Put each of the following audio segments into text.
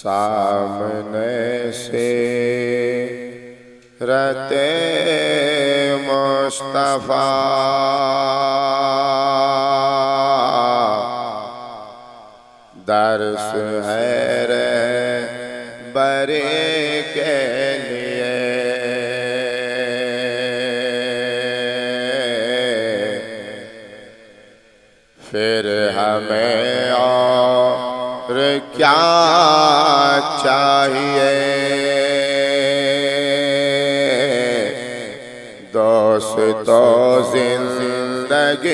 सामने से रते मुस्तफा दर्श है रे बरे के लिए। फिर हमें और क्या चाहिए, दोस्तों जिंदगी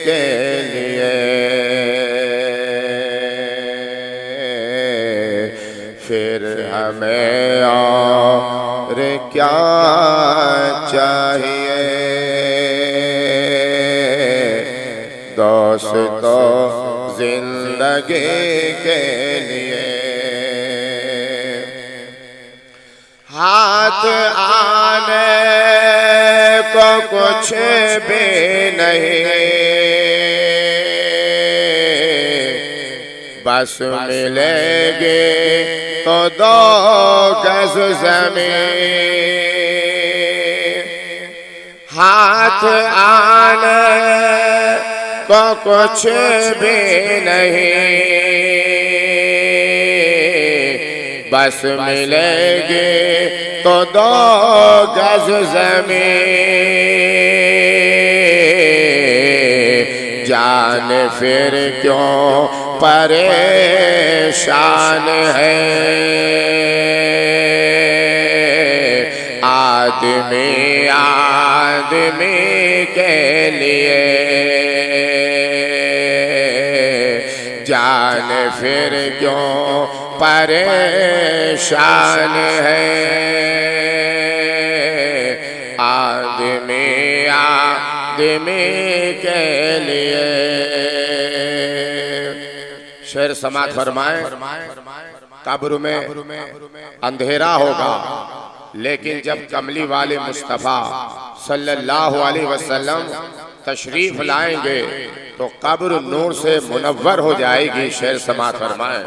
के लिए। फिर हमें और क्या चाहिए, दोस्तों जिंदगी के लिए। हाथ आने को कुछ भी नहीं, बस मिलेगी तो दो गज ज़मीन। हाथ आने को कुछ भी नहीं, बस मिलेगी तो दो गज ज़मीन। जान फिर क्यों परेशान है, आदमी आदमी के लिए। जान फिर क्यों परेशान है, आदमी आदमी के लिए। शेर समात फरमाए, कब्र में अंधेरा होगा, लेकिन जब कमली वाले मुस्तफ़ा सल्लल्लाहु अलैहि वसल्लम तशरीफ लाएंगे तो कब्र नूर से मुनव्वर हो जाएगी। शेर समात फरमाए,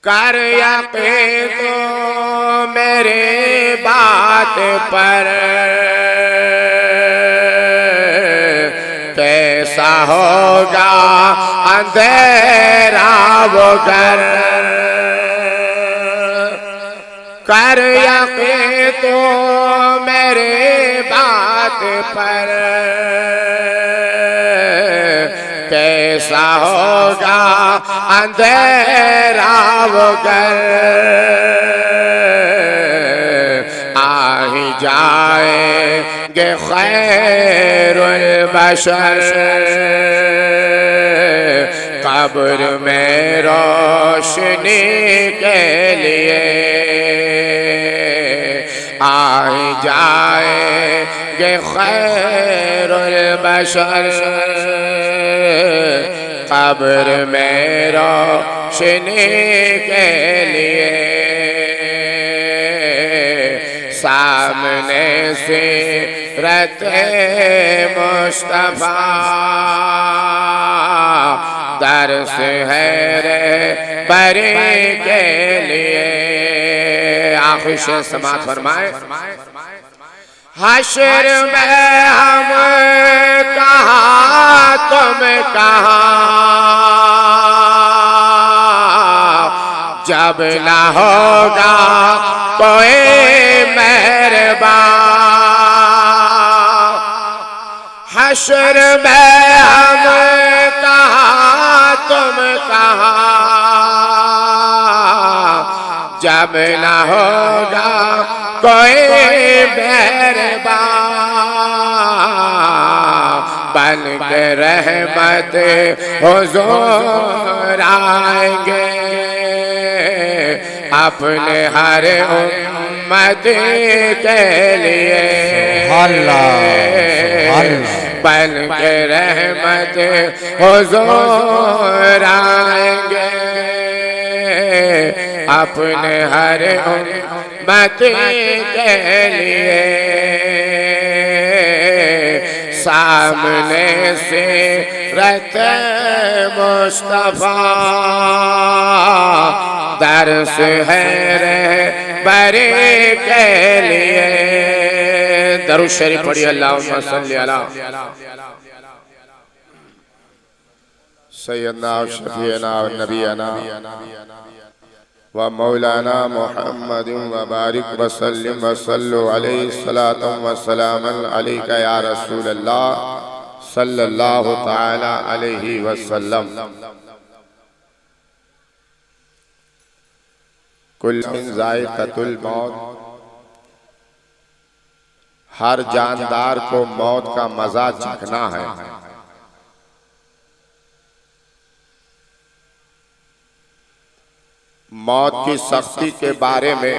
कर यकीन तो मेरे बात पर, कैसा होगा अंधेरा वो घर। कर यकीन तो मेरे बात पर, कैसा होगा अंधेरा वो घर। आ ही जाएंगे खैरुल बशर, कब्र में रोशनी के लिए। आ ही जाएंगे खैरुल बशर, कब्र में रोशनी के लिए। सामने से रहते मुस्तफा दर्श है रे बरे के लिए। आखिर से समात फरमाए, हश्र में हम कहाँ तुम कहाँ, जब ना होगा कोई मेहरबान। हश्र में हम कहाँ तुम कहाँ, जब ना होगा कोई मेहरबान। बन के रहमत हुजूर आएंगे, अपने हर उम्मत के लिए। बन के रहमत हुजूर आएंगे, अपने हर उम्मत के लिए। सामने से रहते मुस्तफा दर्स है रहबरी के लिए। दरूद शरीफ पढ़िए, अल्लाहुम्मा सल्ली अला सय्यदना शफीना व नबीना व मौलाना मुहम्मद व बारिक व सल्लिम व सल्लु अलैहि सलातम व सलामन अलैका या रसूल अल्लाह सल्लल्लाहु तआला अलैहि वसल्लम। कुल मिन ज़ाइक़तुल मौत, हर जानदार को मौत का मजा चखना है। मौत की सख्ती के बारे में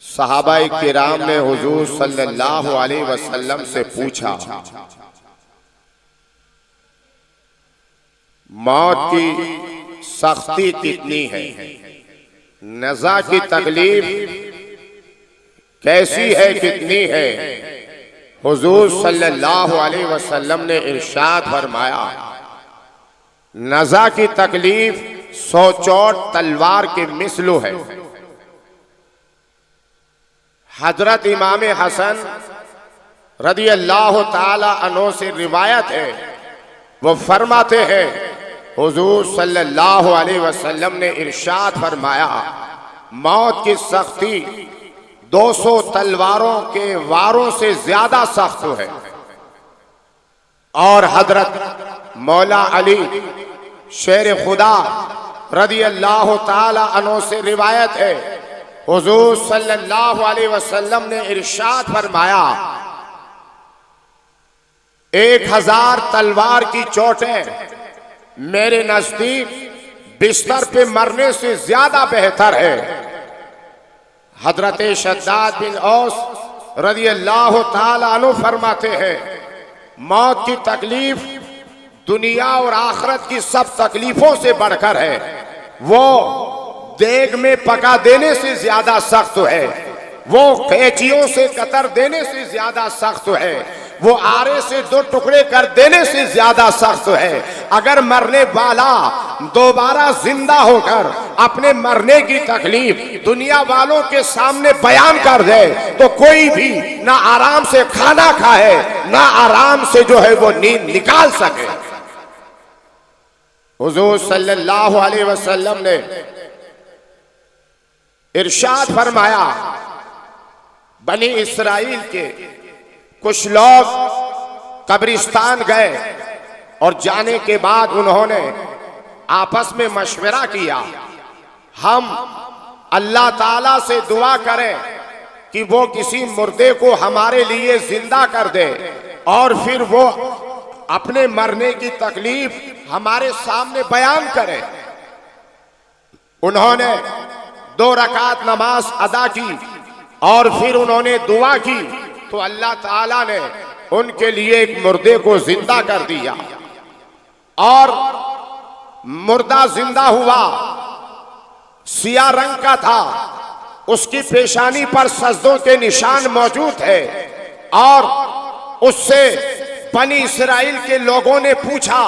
सहाबाए किराम ने हुजूर सल्लल्लाहु अलैहि वसल्लम से पूछा, मौत की सख्ती कितनी है, नज़ा की तकलीफ कैसी है, कितनी है? हुजूर सल्लल्लाहु अलैहि वसल्लम ने इरशाद फरमाया, नज़ा की तकलीफ 100 चोट तलवार के मिसलु है। हजरत इमाम हसन रदी अल्लाह ताला अन्हु से रिवायत है, वो फरमाते हैं हुजूर सल्लल्लाहु अलैहि वसल्लम ने इरशाद फरमाया, मौत की सख्ती 200 तलवारों के वारों से ज्यादा सख्त है। और हजरत मौला अली शेर खुदा रदी अल्लाह ताला अन्हु से रिवायत है, हुजूर सल्लल्लाहु अलैहि वसल्लम ने इरशाद फरमाया, 1000 तलवार की चोटें मेरे नजदीक बिस्तर पे मरने से ज्यादा बेहतर है। हजरत शद्दाद बिन औस रदी अल्लाह ताला अन्हु फरमाते हैं, मौत की तकलीफ दुनिया और आखिरत की सब तकलीफों से बढ़कर है। वो देग में पका देने से ज्यादा सख्त है, वो कैंचियों से कतर देने से ज्यादा सख्त है, वो आरे से 2 टुकड़े कर देने से ज्यादा सख्त है। अगर मरने वाला दोबारा जिंदा होकर अपने मरने की तकलीफ दुनिया वालों के सामने बयान कर दे तो कोई भी ना आराम से खाना खाए, ना आराम से जो है वो नींद निकाल सके। हुजूर सल्लल्लाहु अलैहि वसल्लम ने इरशाद फरमाया, बनी इसराइल के कुछ लोग कब्रिस्तान गए और जाने के बाद उन्होंने आपस में मशवरा किया, हम अल्लाह ताला से दुआ करें कि वो किसी मुर्दे को हमारे लिए जिंदा कर दे और फिर वो अपने मरने की तकलीफ हमारे सामने बयान करे। उन्होंने 2 रकात नमाज अदा की और फिर उन्होंने दुआ की तो अल्लाह ताला ने उनके लिए एक मुर्दे को जिंदा कर दिया और मुर्दा जिंदा हुआ, सिया रंग का था, उसकी पेशानी पर सजदों के निशान मौजूद है। और उससे बनी इसराइल के लोगों ने पूछा,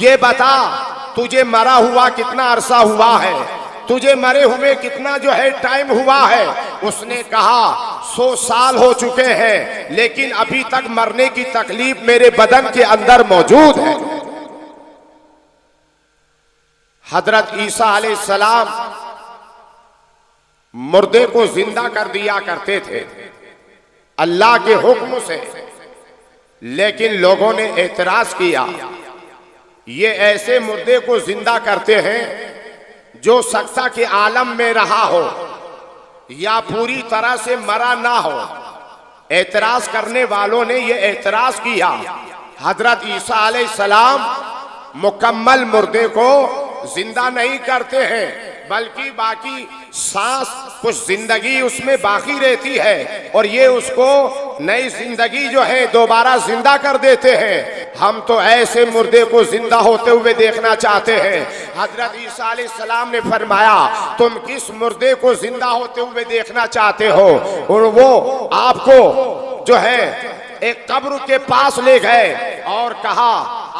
ये बता तुझे मरा हुआ कितना अरसा हुआ है, तुझे मरे हुए कितना जो है टाइम हुआ है? उसने कहा 100 साल हो चुके हैं, लेकिन अभी तक मरने की तकलीफ मेरे बदन के अंदर मौजूद है। हजरत ईसा अलैहिस्सलाम मुर्दे को जिंदा कर दिया करते थे अल्लाह के हुक्म से, लेकिन लोगों ने एतराज किया, ये ऐसे मुर्दे को जिंदा करते हैं जो सख्ता के आलम में रहा हो या पूरी तरह से मरा ना हो। एतराज करने वालों ने यह एतराज किया, हजरत ईसा अलैहिस्सलाम मुकम्मल मुर्दे को जिंदा नहीं करते हैं, बल्कि बाकी सांस कुछ जिंदगी उसमें बाकी रहती है और ये उसको नई जिंदगी जो है दोबारा जिंदा कर देते हैं। हम तो ऐसे मुर्दे को जिंदा होते हुए देखना चाहते हैं। हजरत ईसा अलैहिस्सलाम ने फरमाया, तुम किस मुर्दे को जिंदा होते हुए देखना चाहते हो? और वो आपको जो है एक कब्र के पास ले गए और कहा,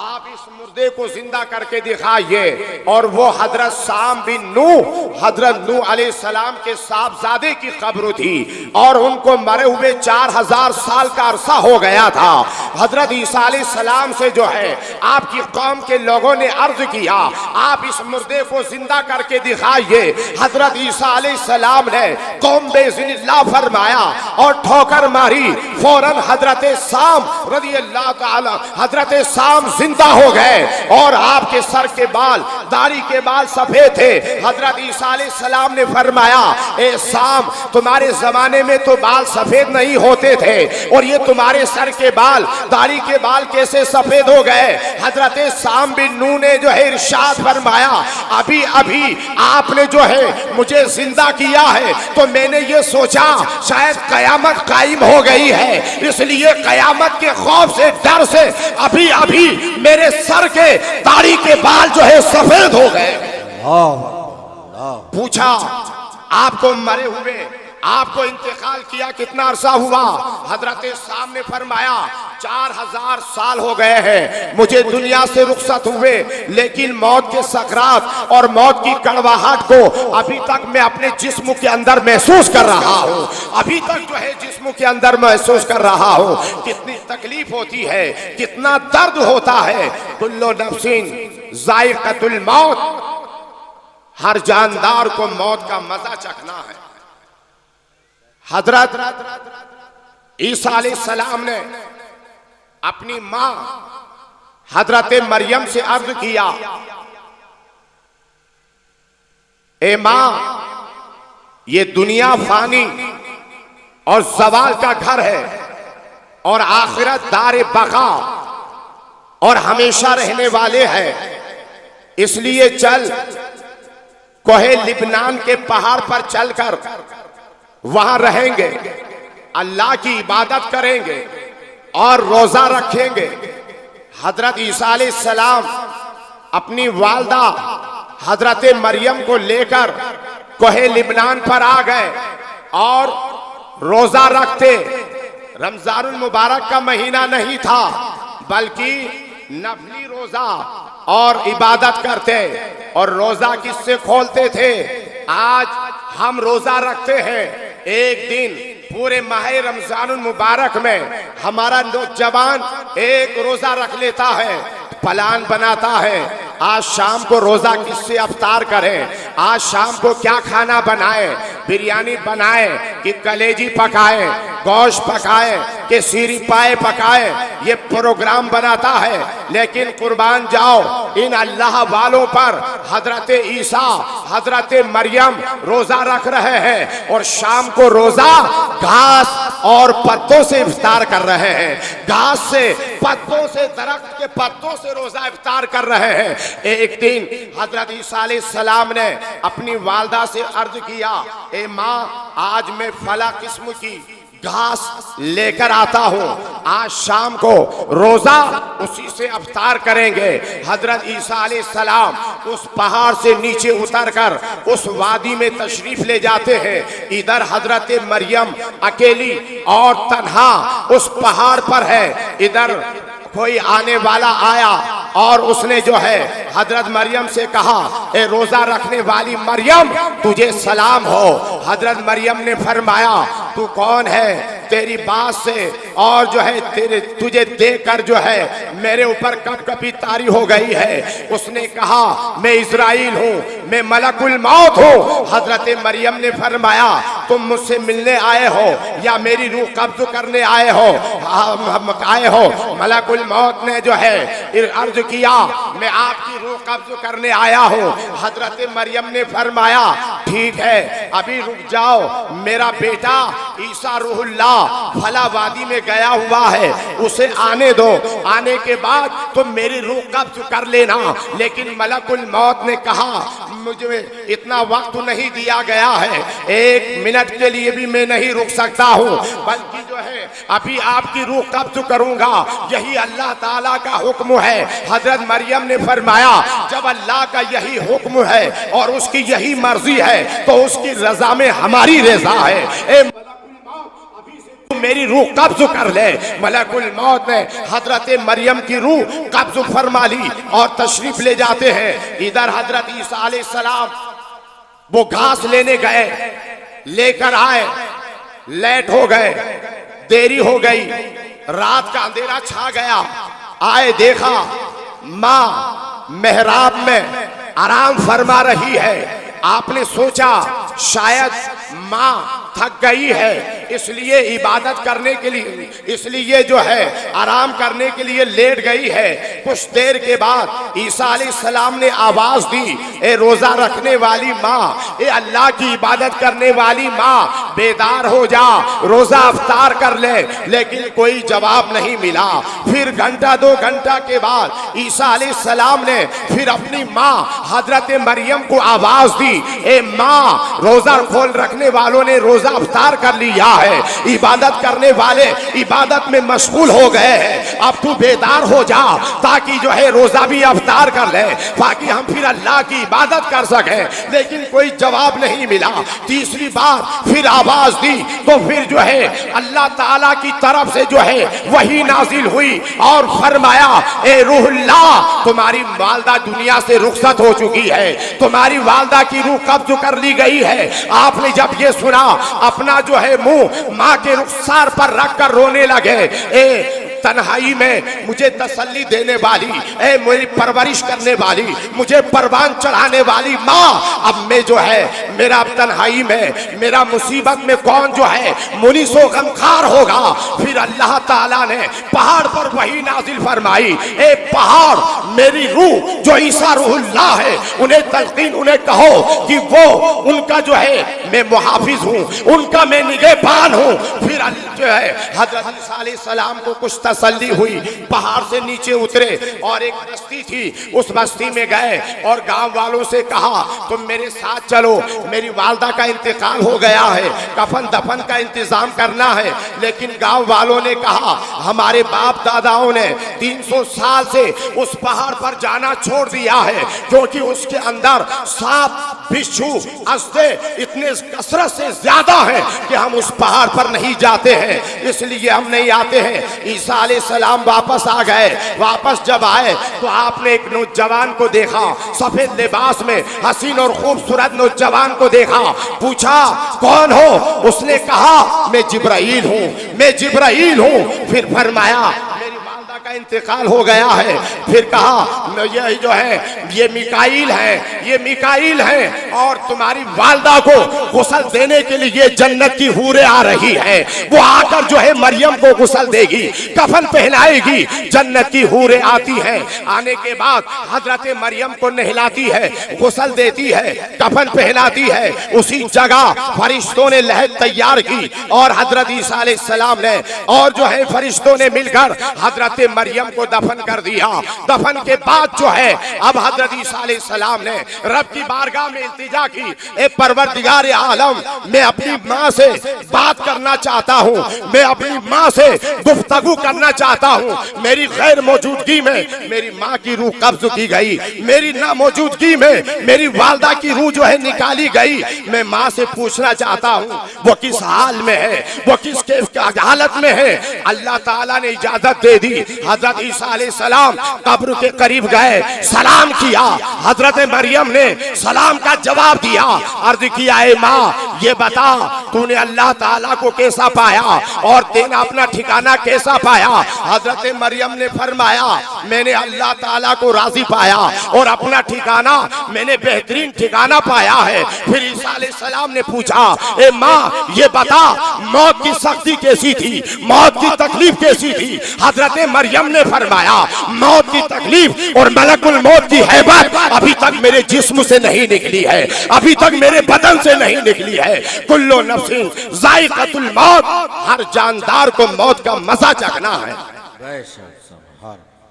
आप इस मुर्दे को जिंदा करके दिखाइए। और वो हजरत साम बिन नूह, हजरत नूह अलैहिस्सलाम के साहबजादे की कब्र थी और उनको मरे हुए 4000 साल का अरसा हो गया था। हजरत ईसा अलैहिस्सलाम से जो है आपकी कौम के लोगों ने अर्ज किया, आप इस मुर्दे को जिंदा करके दिखाइए। हजरत ईसा अलैहिस्सलाम ने कौम बेइज़्निल्लाह फरमाया और ठोकर मारी। फौरन हजरत साम रज़ी अल्लाह ताला, हजरत साम जिंदा हो गए और आपके सर के बाल, दाढ़ी के बाल सफेद थे। हजरत ईसा अलैहिस्सलाम ने फरमाया, ए साम, तुम्हारे जमाने में तो बाल सफेद नहीं होते थे और ये तुम्हारे सर के बाल, दाढ़ी के बाल कैसे सफेद हो गए? हजरत साम बिन नूह ने जो है इरशाद फरमाया, अभी अभी आपने जो है मुझे जिंदा किया है तो मैंने ये सोचा शायद कयामत कायम हो गई है, इसलिए कयामत के खौफ से, डर से अभी अभी मेरे सर के दाढ़ी के बाल जो है सफेद हो गए। पूछा, आपको मरे हुए, आपको इंतकाल किया कितना अरसा हुआ? हजरत साम ने फरमाया 4000 साल हो गए हैं मुझे दुनिया से रुखसत हुए, लेकिन मौत के सकरात और मौत की कड़वाहट को अभी तक मैं अपने जिस्म के अंदर महसूस कर रहा हूँ, अभी तक जो है जिस्म के अंदर महसूस कर रहा हूँ। कितनी तकलीफ होती है, कितना दर्द होता है। कुल्लु नफ्सिन ज़ाइक़तुल मौत, हर जानदार को मौत का मजा चखना है। हजरत ईसा अलैहिस्सलाम ने अपनी मां हजरत मरियम से अर्ज किया, ए मां, ये दुनिया फानी और ज़वाल का घर है और आखिरत दारे बका और हमेशा रहने वाले हैं, इसलिए चल कोहे लिबनान के पहाड़ पर चलकर वहां रहेंगे, अल्लाह की इबादत करेंगे और रोजा रखेंगे। हजरत ईसा अलैहिस्सलाम अपनी वालदा हजरत मरियम को लेकर कोहे लिबनान पर आ गए और रोजा रखते। रमजानुल मुबारक का महीना नहीं था, बल्कि नफली रोजा और इबादत करते और रोजा किससे खोलते थे? आज हम रोजा रखते हैं, एक दिन पूरे माह रमजानुल मुबारक में हमारा नौजवान एक रोजा रख लेता है, प्लान बनाता है आज शाम को रोजा किससे अफ्तार करें, आज शाम को क्या खाना बनाएं, बिरयानी बनाएं कि कलेजी पकाएं, गोश्त पकाएं कि सीरी पाए पकाएं, ये प्रोग्राम बनाता है। लेकिन कुर्बान जाओ इन अल्लाह वालों पर। हजरत ईसा, हजरत मरियम रोजा रख रहे हैं और शाम को रोजा घास और पत्तों से इफ्तार कर रहे हैं, घास से, पत्तों से, दरख्त के पत्तों से रोजा इफ्तार कर रहे हैं। एक दिन हजरत ईसा अलैहिस्सलाम ने अपनी वालदा से अर्ज किया, ए माँ, आज मैं फला किस्म की घास लेकर आता हूँ, आज शाम को रोजा उसी से अफ्तार करेंगे। हजरत ईसा अलैहिस्सलाम उस पहाड़ से नीचे उतरकर उस वादी में तशरीफ ले जाते हैं। इधर हजरत मरियम अकेली और तन्हा उस पहाड़ पर है, इधर कोई आने वाला आया और उसने जो है हजरत मरियम से कहा, ए रोजा रखने वाली मरियम, तुझे सलाम हो। हजरत मरियम ने फरमाया, तू कौन है? तेरी बात से और जो है तुझे देखकर जो है मेरे ऊपर कपकपी तारी हो गई है। उसने कहा, मैं इज़राइल हूँ, मैं मलकुल मौत हूँ। हजरत मरियम ने फरमाया, तुम मुझसे मिलने आए हो या मेरी रूह कब्ज करने आए हो? आए हो। मलकुल मौत ने जो है अर्ज किया, मैं आपकी रूह कब्ज करने आया हूँ। हजरत मरियम ने फरमाया, ठीक है, अभी रुक जाओ, मेरा बेटा ईसा रूहुल्लाह फला वादी में गया हुआ है, उसे आने दो, आने के बाद तुम मेरी रूह कब्ज कर लेना। लेकिन मलकुल मौत ने कहा, मुझे इतना वक्त नहीं दिया गया है, 1 मिनट के लिए भी मैं नहीं रुक सकता हूँ, बल्कि जो है अभी आपकी रूह कब्ज करूंगा, यही अल्लाह ताला का हुक्म है। हजरत मरियम ने फरमाया, जब अल्लाह का यही हुक्म है और उसकी यही मर्जी है तो उसकी रजा में हमारी रजा है। मेरी रूह कब्ज कर ले। मलकुल मौत ने हजरत मरियम की रूह कब्ज फरमा ली और तशरीफ ले जाते हैं। इधर हजरत ईसा अलैहिस्सलाम वो घास लेने गए, लेकर आए, लेट हो गए, देरी हो गई, रात का अंधेरा छा गया। आए देखा माँ मेहराब में आराम फरमा रही है। आपने सोचा शायद माँ थक गई है, इसलिए इबादत करने के लिए, इसलिए जो है आराम करने के लिए लेट गई है। कुछ देर के बाद ईसा अलैहिस्सलाम ने आवाज दी, ए रोजा रखने वाली माँ, ए अल्लाह की इबादत करने वाली माँ, बेदार हो जा, रोजा अफ्तार कर ले। लेकिन कोई जवाब नहीं मिला। फिर घंटा 2 घंटा के बाद ईसा अलैहिस्सलाम ने फिर अपनी माँ हजरत मरियम को आवाज दी, ए माँ, रोजा खोल रखने वालों ने रोजा अफ्तार कर लिया है, इबादत करने वाले इबादत में मशगूल हो गए हैं, अब तू बेदार हो जा ताकि जो है रोजा भी अफ्तार कर ले, ताकि हम फिर अल्लाह की इबादत कर सके। लेकिन कोई जवाब नहीं मिला। तीसरी बार फिर आवाज दी तो फिर जो है अल्लाह ताला की तरफ से जो है वही नाजिल हुई और फरमाया, ए रूहुल्लाह, तुम्हारी वालदा दुनिया से रुखसत हो चुकी है, तुम्हारी वालदा की रूह कब्ज कर ली गई है। आपने जब ये सुना अपना जो है मुंह माँ के रुखसार पर रखकर रोने लगे। ए तन्हाई में मुझे तसल्ली देने वाली, ए मेरी परवरिश करने वाली, मुझे परवान चढ़ाने वाली माँ, अब मैं जो है मेरा तन्हाई में, मेरा मुसीबत में कौन जो है मुनीसो गमखार होगा। फिर अल्लाह ताला ने पहाड़ पर वही नाजिल फरमाई, ए पहाड़, मेरी रूह जो ईसा रूहुल्लाह है उन्हें तलकीन, उन्हें कहो कि वो उनका जो है मैं मुहाफिज हूँ, उनका मैं निगहबान हूँ। फिर जो है हजरत ईसा अलैहिस्सलाम को कुछ तसल्ली हुई, पहाड़ से नीचे उतरे और एक बस्ती थी, उस बस्ती में गए और गांव वालों से कहा, तुम मेरे साथ चलो, मेरी वालदा का इंतकाल हो गया है, कफन दफन का इंतजाम करना है। लेकिन गांव वालों ने कहा, हमारे बाप दादाओं ने 300 साल से उस पहाड़ पर जाना छोड़ दिया है, क्योंकि उसके अंदर सांप, बिच्छू, अस्ते इतने कसरत से ज्यादा है कि हम उस पहाड़ पर नहीं जाते हैं, इसलिए हम नहीं आते हैं। ईसा अलैहिस्सलाम वापस आ गए। वापस जब आए तो आपने एक नौजवान को देखा, सफेद लिबास में हसीन और खूबसूरत नौजवान को देखा। पूछा, कौन हो? उसने कहा, मैं जिब्राइल हूँ, मैं जिब्राइल हूँ। फिर फरमाया, का इंतकाल हो गया है। फिर कहा, ये जो है ये मिकाईल है, ये मिकाईल है और तुम्हारी वालदा को गुस्ल देने के लिए जन्नत की हूरें आ रही है, वो आकर जो है मरियम को गुस्ल देगी, कफन पहनाएगी। जन्नत की हूरें आती हैं, आने के बाद हजरत मरियम को नहलाती है, गुस्ल देती है, कफन पहनाती है। उसी जगह फरिश्तों ने लहद तैयार की और हजरत ईसा अलैहिस्सलाम ने और जो है फरिश्तों ने मिलकर हजरत मरियम को दफन कर दिया। दफन के बाद जो है अब हजरत ईसा अलैहिस्सलाम ने रब की बारगाह में इल्तिजा की, ए परवरदिगार आलम, मैं अपनी माँ से बात करना चाहता हूँ, मैं अपनी माँ से गुफ्तगू करना चाहता हूँ। मेरी गैर मौजूदगी में मेरी माँ की रूह कब्ज की गई, मेरी ना मौजूदगी में मेरी वालदा की रूह जो है निकाली गई। मैं माँ से पूछना चाहता हूँ वो किस हाल में है, वो किस हालत में है। अल्लाह ताला ने इजाजत दे दी। हजरत ईसा अलैहिस्सलाम कब्र के करीब गए, सलाम किया। हजरत मरियम ने सलाम का जवाब दिया, अर्ज किया, ए माँ, ये बता तूने अल्लाह ताला को कैसा पाया और तेना अपना ठिकाना कैसा पाया। हजरत मरियम ने फरमाया, मैंने अल्लाह ताला को राजी पाया और अपना ठिकाना मैंने बेहतरीन ठिकाना पाया है। फिर ईसा अलैहिस्सलाम ने पूछा, ए माँ, ये बता मौत की सख्ती कैसी थी, मौत की तकलीफ कैसी थी। हजरत मरियम ने फरमाया, मौत की तकलीफ और मलकुल मौत की हैबत अभी तक मेरे जिस्म से नहीं निकली है, अभी तक मेरे बदन से नहीं निकली है। कुल्लु नफ्सिन जायकातुल मौत, हर जानदार को मौत का मजा चखना है।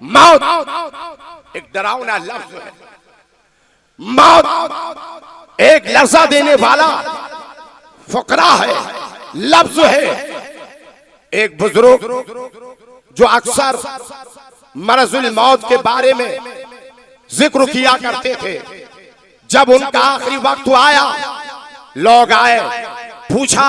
मौत एक डरावना लफ्ज है, मौत एक लर्जा देने वाला फकरा है, लफ्ज है। एक बुजुर्ग जो अक्सर मरजुल मौत के बारे में जिक्र किया करते थे, जब उनका आखिरी वक्त आया, लोग आए, पूछा,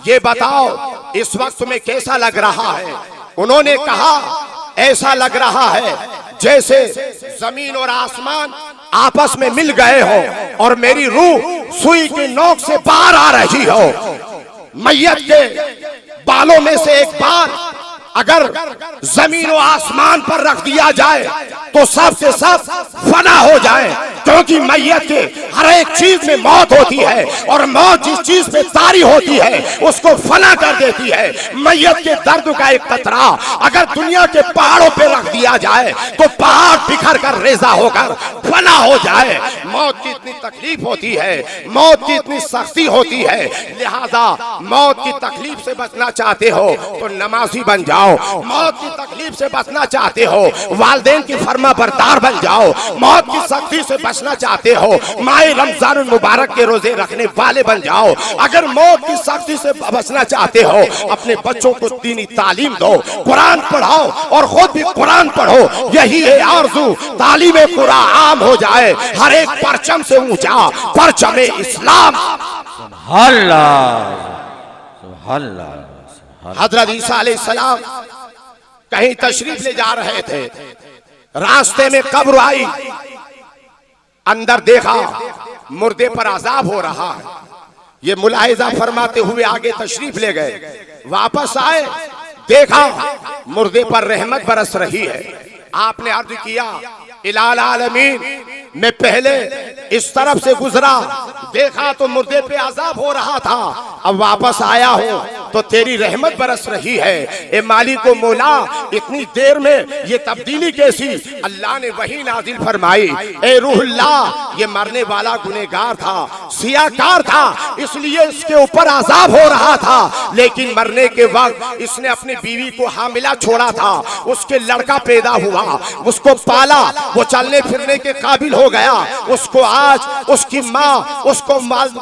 ये बताओ इस वक्त तुम्हें कैसा लग रहा है? उन्होंने कहा ऐसा लग रहा है जैसे जमीन और आसमान आपस में मिल गए हो और मेरी रूह सुई की नोक से बाहर आ रही हो। मैयत के बालों में से एक बाल अगर जमीन और आसमान पर रख दिया जाए तो सब से सब फना हो जाए, क्योंकि मैयत के हर एक चीज में मौत होती है और मौत जिस चीज पे तारी होती है उसको फना कर देती है। मैयत के दर्द का एक कतरा अगर दुनिया के पहाड़ों पे रख दिया जाए तो पहाड़ बिखर कर रेजा होकर फना हो जाए। मौत की इतनी तकलीफ होती है, मौत की इतनी सख्ती होती है, लिहाजा मौत की तकलीफ से बचना चाहते हो तो नमाजी बन जाओ। मौत की तकलीफ से बचना चाहते हो वालिदैन की फरमा बरदार बन जाओ। मौत की सख्ती से बचना चाहते हो माह रमजान मुबारक के रोजे रखने वाले बन जाओ। अगर मौत की सख्ती से बचना चाहते हो अपने बच्चों को दीनी तालीम दो, कुरान पढ़ाओ और खुद भी कुरान पढ़ो। यही है आरज़ू, तालीम कुरान आम हो जाए, हर एक परचम से ऊंचा परचम इस्लाम। हजरत ईसा अलैहिस्सलाम कहीं तशरीफ ले जा रहे थे, रास्ते में कब्र आई, अंदर देखा मुर्दे पर अजाब हो रहा है। ये मुलाहिजा फरमाते हुए आगे तशरीफ ले गए, वापस आए देखा मुर्दे पर रहमत बरस रही है। आपने अर्ज किया इलाल आलमीन, मैं पहले इस तरफ से गुजरा, देखा तो मुर्दे पे अजाब हो रहा था, अब वापस आया हूं तो तेरी रहमत बरस रही है। ए मालिक मौला, इतनी देर में ये तब्दीली कैसी? अल्लाह ने वही नाजिल फरमाई, ए रूहुल्लाह, ये मरने वाला गुनहगार था, सियाकार था, इसलिए इसके ऊपर अजाब हो रहा था, लेकिन मरने के वक्त इसने अपनी बीवी को हामिला छोड़ा था, उसके लड़का पैदा हुआ, उसको पाला, वो चलने फिरने के काबिल हो गया। उसको आज उसकी माँ उसको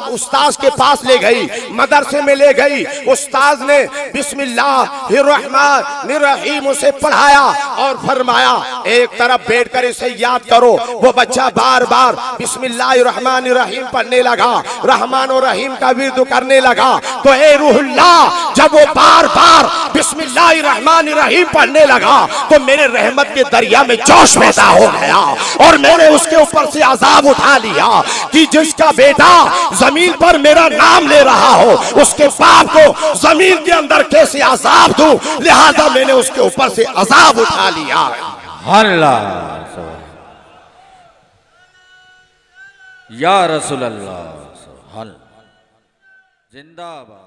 उस्ताद के पास ले गई, मदरसे में ले गई, उस्ताद ने बिस्मिल्लाहिर्रहमानिर्रहीम उसे पढ़ाया और फरमाया एक तरफ बैठकर इसे याद करो। वो बच्चा बार बार बिस्मिल्लाहिर्रहमानिर्रहीम पढ़ने लगा, रहमान और रहीम का विर्द करने लगा। तो ए रूहुल्लाह, जब वो बार बार बिस्मिल्लाहिर्रहमानिर्रहीम पढ़ने लगा तो मेरे रहमत के दरिया में जोश पैदा हो गया और मैंने उसके ऊपर से अजाब उठा लिया कि जिसका बेटा जमीन पर मेरा नाम ले रहा हो उसके बाप को जमीन के अंदर कैसे अजाब दूं, लिहाजा मैंने उसके ऊपर से अजाब उठा लिया। अल्लाह या रसूल अल्लाह जिंदाबाद।